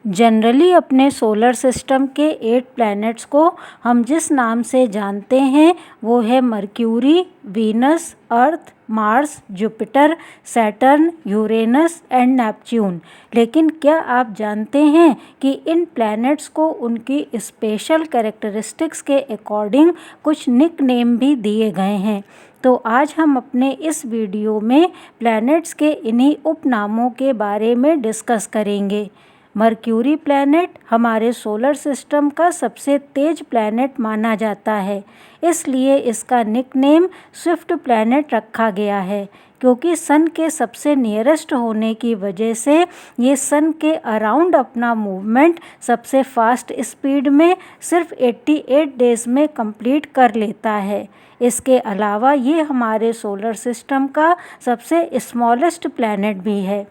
Generally अपने solar system के 8 planets को हम जिस नाम से जानते हैं वो है mercury, Venus, earth, Mars, Jupiter, Saturn, Uranus and Neptune. लेकिन क्या आप जानते हैं कि इन प्लैनेट्स को उनकी स्पेशल कैरेक्टरिस्टिक्स के अकॉर्डिंग कुछ निक नेम भी दिए गए हैं। तो आज हम अपने इस वीडियो में प्लैनेट्स के इन्हीं उपनामों के बारे में डिस्कस करेंगे। मर्क्यूरी प्लैनेट हमारे सोलर सिस्टम का सबसे तेज प्लैनेट माना जाता है, इसलिए इसका निकनेम स्विफ्ट प्लैनेट रखा गया है, क्योंकि सन के सबसे नियरेस्ट होने की वजह से ये सन के अराउंड अपना मूवमेंट सबसे फास्ट स्पीड में सिर्फ 88 डेज में कंप्लीट कर लेता है। इसके अलावा ये हमारे सोलर सिस्टम का सबसे स्मॉलेस्ट प्लैनेट भी है।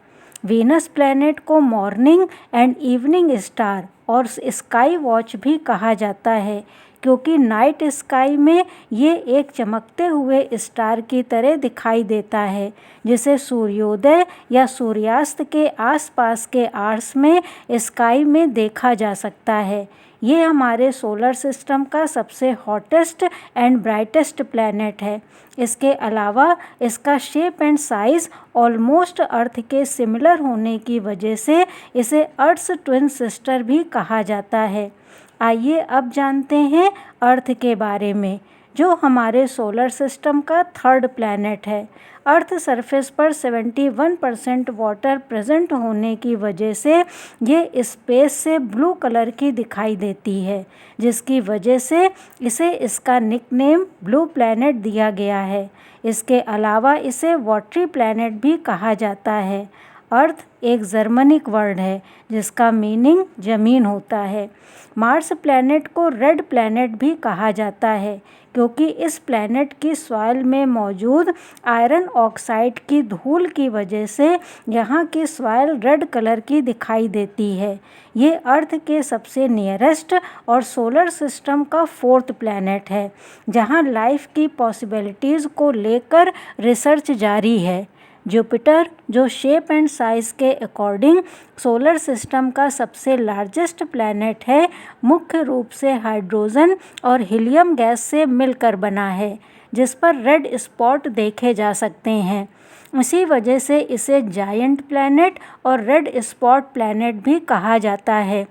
वीनस प्लैनेट को मॉर्निंग एंड इवनिंग स्टार और स्काई वॉच भी कहा जाता है, क्योंकि नाइट स्काई में ये एक चमकते हुए स्टार की तरह दिखाई देता है, जिसे सूर्योदय या सूर्यास्त के आसपास के आवर्स में स्काई में देखा जा सकता है। ये हमारे सोलर सिस्टम का सबसे हॉटेस्ट एंड ब्राइटेस्ट प्लैनेट है। इसके अलावा इसका शेप एंड साइज़ ऑलमोस्ट अर्थ के सिमिलर होने की वजह से इसे अर्थ्स ट्विन सिस्टर भी कहा जाता है। आइए अब जानते हैं अर्थ के बारे में, जो हमारे सोलर सिस्टम का थर्ड प्लैनेट है। अर्थ सरफेस पर 71% वाटर प्रेजेंट होने की वजह से ये स्पेस से ब्लू कलर की दिखाई देती है, जिसकी वजह से इसे इसका निकनेम ब्लू प्लैनेट दिया गया है। इसके अलावा इसे वाटरी प्लैनेट भी कहा जाता है। अर्थ एक जर्मनिक वर्ड है जिसका मीनिंग ज़मीन होता है। मार्स प्लैनेट को रेड प्लैनेट भी कहा जाता है, क्योंकि इस प्लैनेट की सॉइल में मौजूद आयरन ऑक्साइड की धूल की वजह से यहाँ की सॉइल रेड कलर की दिखाई देती है। ये अर्थ के सबसे नियरेस्ट और सोलर सिस्टम का फोर्थ प्लैनेट है, जहाँ लाइफ की पॉसिबिलिटीज़ को लेकर रिसर्च जारी है। जुपिटर, जो शेप एंड साइज़ के अकॉर्डिंग सोलर सिस्टम का सबसे लार्जेस्ट प्लैनेट है, मुख्य रूप से हाइड्रोजन और हीलियम गैस से मिलकर बना है, जिस पर रेड स्पॉट देखे जा सकते हैं। इसी वजह से इसे जायंट प्लैनेट और रेड स्पॉट प्लैनेट भी कहा जाता है,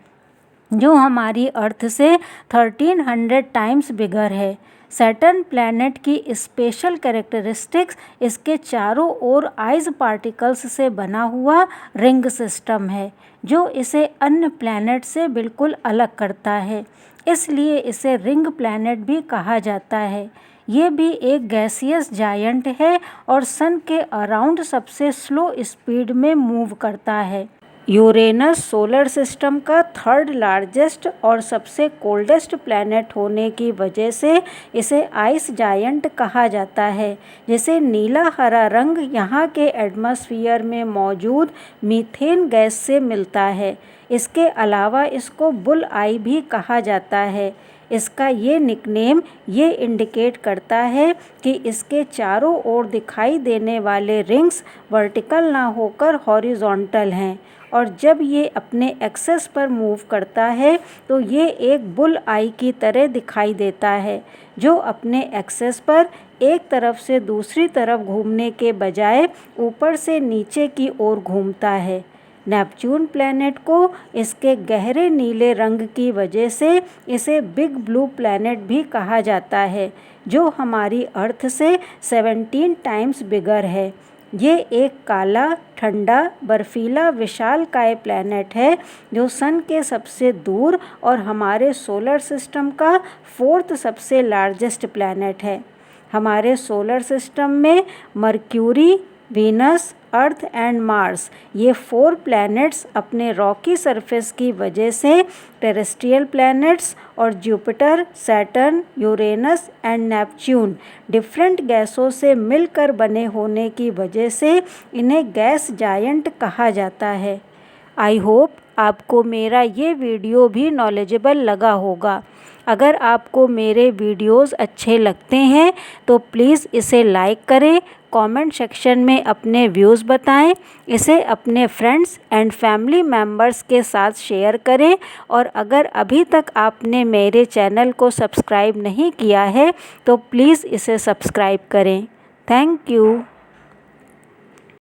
जो हमारी अर्थ से 1300 टाइम्स बिगर है। सैटर्न प्लैनेट की स्पेशल कैरेक्टरिस्टिक्स इसके चारों ओर आइस पार्टिकल्स से बना हुआ रिंग सिस्टम है, जो इसे अन्य प्लैनेट से बिल्कुल अलग करता है, इसलिए इसे रिंग प्लैनेट भी कहा जाता है। ये भी एक गैसियस जायंट है और सन के अराउंड सबसे स्लो स्पीड में मूव करता है। यूरेनस सोलर सिस्टम का थर्ड लार्जेस्ट और सबसे कोल्डेस्ट प्लैनेट होने की वजह से इसे आइस जायंट कहा जाता है, जिसे नीला हरा रंग यहाँ के एटमॉस्फेयर में मौजूद मीथेन गैस से मिलता है। इसके अलावा इसको बुल आई भी कहा जाता है। इसका ये निकनेम ये इंडिकेट करता है कि इसके चारों ओर दिखाई देने वाले रिंग्स वर्टिकल ना होकर हॉरिजॉन्टल हैं, और जब ये अपने एक्सेस पर मूव करता है तो ये एक बुल आई की तरह दिखाई देता है, जो अपने एक्सेस पर एक तरफ से दूसरी तरफ घूमने के बजाय ऊपर से नीचे की ओर घूमता है। नेपच्यून प्लैनेट को इसके गहरे नीले रंग की वजह से इसे बिग ब्लू प्लैनेट भी कहा जाता है, जो हमारी अर्थ से 17 टाइम्स बिगर है। ये एक काला, ठंडा, बर्फीला विशालकाय प्लैनेट है, जो सन के सबसे दूर और हमारे सोलर सिस्टम का फोर्थ सबसे लार्जेस्ट प्लैनेट है। हमारे सोलर सिस्टम में mercury, Venus, earth and Mars, ये 4 प्लैनेट्स अपने रॉकी सरफेस की वजह से टेरेस्ट्रियल प्लैनेट्स, और Jupiter, Saturn, Uranus and Neptune different गैसों से मिलकर बने होने की वजह से इन्हें गैस जायंट कहा जाता है। आई होप आपको मेरा ये वीडियो भी नॉलेजेबल लगा होगा। अगर आपको मेरे वीडियोस अच्छे लगते हैं तो प्लीज़ इसे लाइक करें, कमेंट सेक्शन में अपने व्यूज़ बताएं, इसे अपने फ्रेंड्स एंड फैमिली मेम्बर्स के साथ शेयर करें और अगर अभी तक आपने मेरे चैनल को सब्सक्राइब नहीं किया है तो प्लीज़ इसे सब्सक्राइब करें। Thank you.